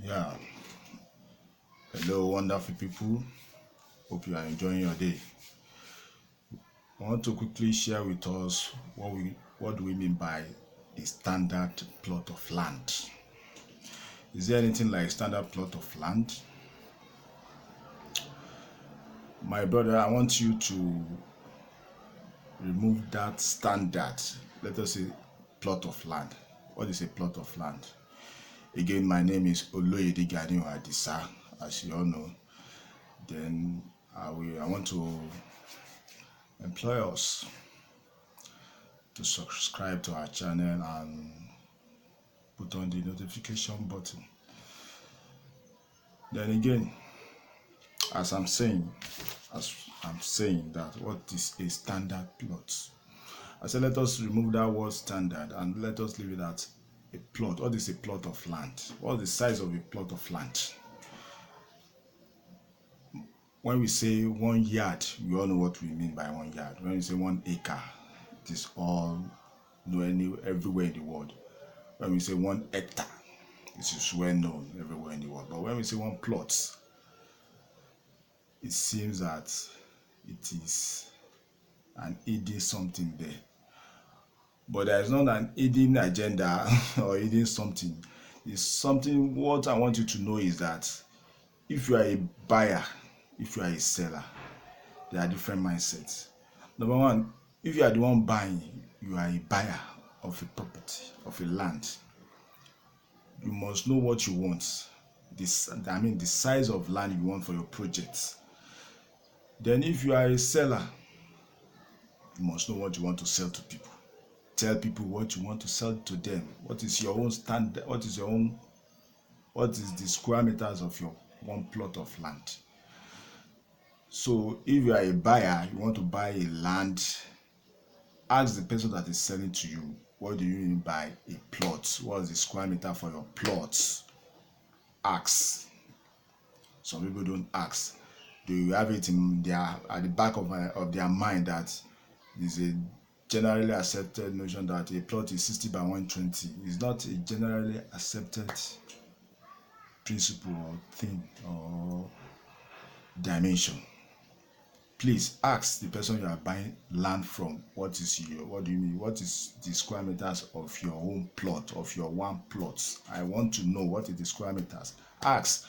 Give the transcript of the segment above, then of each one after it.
Yeah, hello, wonderful people. Hope you are enjoying your day. I want to quickly share with us what do we mean by a standard plot of land. Is there anything like standard plot of land? My brother, I want you to remove that standard. Let us say plot of land. What is a plot of land? Again, my name is Oloyede Ganiu, as you all know. Then I want to employ us to subscribe to our channel and put on the notification button. Then again, as I'm saying that what is a standard plot? I said let us remove that word standard and let us leave it at a plot. What is a plot of land? What is the size of a plot of land? When we say 1 yard, we all know what we mean by 1 yard. When we say 1 acre, it is all everywhere in the world. When we say 1 hectare, it is well known everywhere in the world. But when we say 1 plot, it seems that it is an hidden something there. But there is not an hidden agenda or hidden something. It's something. What I want you to know is that if you are a buyer, if you are a seller, there are different mindsets. Number one, if you are the one buying, you are a buyer of a property, of a land. You must know what you want. The size of land you want for your project. Then if you are a seller, you must know what you want to sell to people. Tell people what you want to sell to them. What is your own standard? What is the square meters of your 1 plot of land? So if you are a buyer, you want to buy a land, ask the person that is selling to you, what do you mean by a plot? What is the square meter for your plot? Ask. Some people don't ask. They have it at the back of their mind that is a generally accepted notion that a plot is 60 by 120. It's not a generally accepted principle or thing or dimension. Please ask the person you are buying land from, what do you mean? What is the square meters of your own plot, of your 1 plot? I want to know what is the square meters. Ask.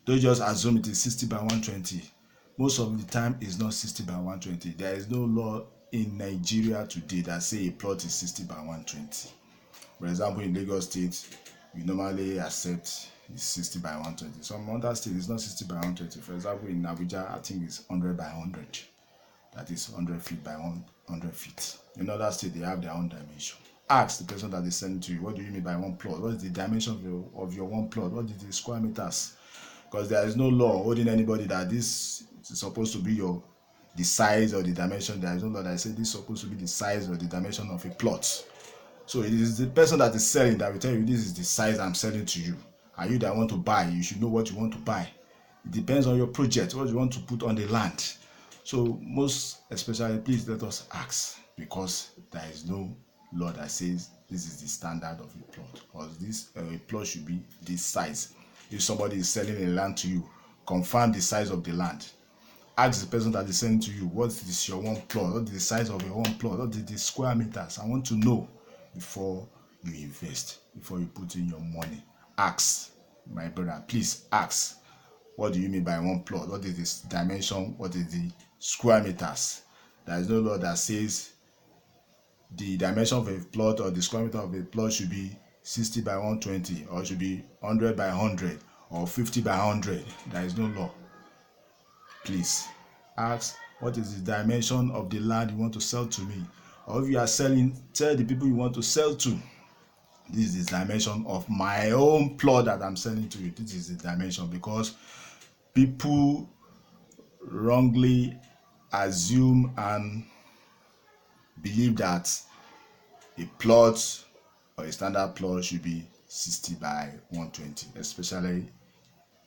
Don't just assume it is 60 by 120. Most of the time it's not 60 by 120. There is no law in Nigeria today that say a plot is 60 by 120. For example, in Lagos State, we normally accept it's 60 by 120. Some other states it's not 60 by 120. For example, in Abuja, I think it's 100 by 100. That is 100 feet by 100 feet. In other states, they have their own dimension. Ask the person that is selling to you, what do you mean by 1 plot? What is the dimension of your 1 plot? What is the square meters? Because there is no law holding anybody that this is supposed to be the size or the dimension. There is no law that says this is supposed to be the size or the dimension of a plot. So it is the person that is selling that will tell you this is the size I'm selling to you. And you that want to buy, you should know what you want to buy. It depends on your project, what you want to put on the land. So most especially, please let us ask, because there is no law that says this is the standard of a plot, or a plot should be this size. If somebody is selling a land to you, confirm the size of the land. Ask the person that is selling to you, what is your 1 plot? What is the size of your 1 plot? What is the square meters? I want to know before you invest, before you put in your money. Ask, my brother, please ask. What do you mean by 1 plot? What is this dimension? What is the square meters? There is no law that says the dimension of a plot or the square meter of a plot should be 60 by 120 or should be 100 by 100 or 50 by 100. There is no law. Please ask, what is the dimension of the land you want to sell to me? Or if you are selling, tell the people you want to sell to, this is the dimension of my own plot that I'm selling to you. This is the dimension, because people wrongly assume and believe that a plot or a standard plot should be 60 by 120, especially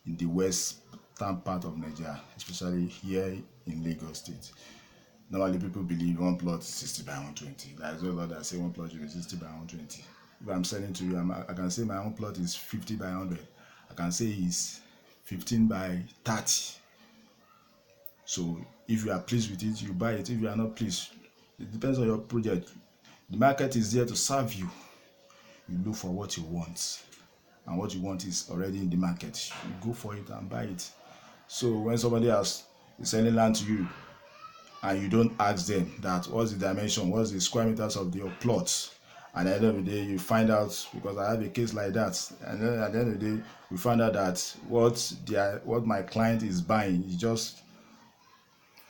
in the western part of Nigeria, especially here in Lagos State. Normally people believe 1 plot is 60 by 120. There is no law that say 1 plot should be 60 by 120. If I'm selling to you, I can say my own plot is 50 by 100. I can say is 15 by 30. So if you are pleased with it, you buy it. If you are not pleased, it depends on your project. The market is there to serve you. You look for what you want, and what you want is already in the market. You go for it and buy it. So when somebody else is selling land to you and you don't ask them that what's the dimension, what's the square meters of your plot, at the end of the day you find out, because I have a case like that, and then at the end of the day we find out that what my client is buying is just,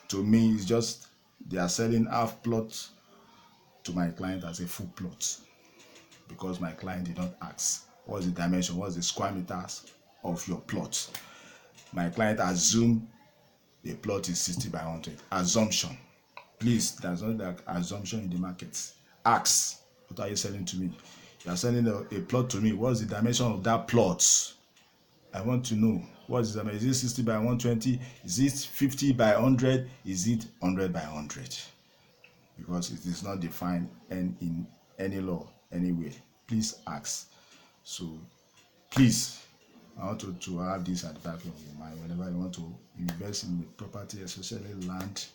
to me, is just they are selling half plot to my client as a full plot, because my client did not ask what's the dimension, what's the square meters of your plot. My client assumed the plot is 60 by 100. Assumption. Please, there's not that assumption in the market. Ask, what are you selling to me? You are selling a plot to me. What's the dimension of that plot? I want to know. What is the dimension? Is it 60 by 120? Is it 50 by 100? Is it 100 by 100? Because it is not defined in any law, anyway. Please ask. So, please, I want to have this at the back of your mind. Whenever you want to invest in the property, especially land,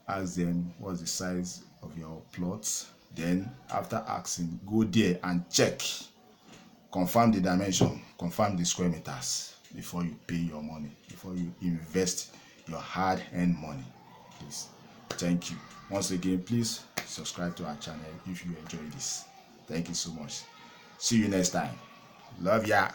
ask them what's the size of your plots. Then after asking, go there and check, confirm the dimension, confirm the square meters before you pay your money, before you invest your hard-earned money. Please. Thank you. Once again, please subscribe to our channel if you enjoy this. Thank you so much. See you next time. Love ya.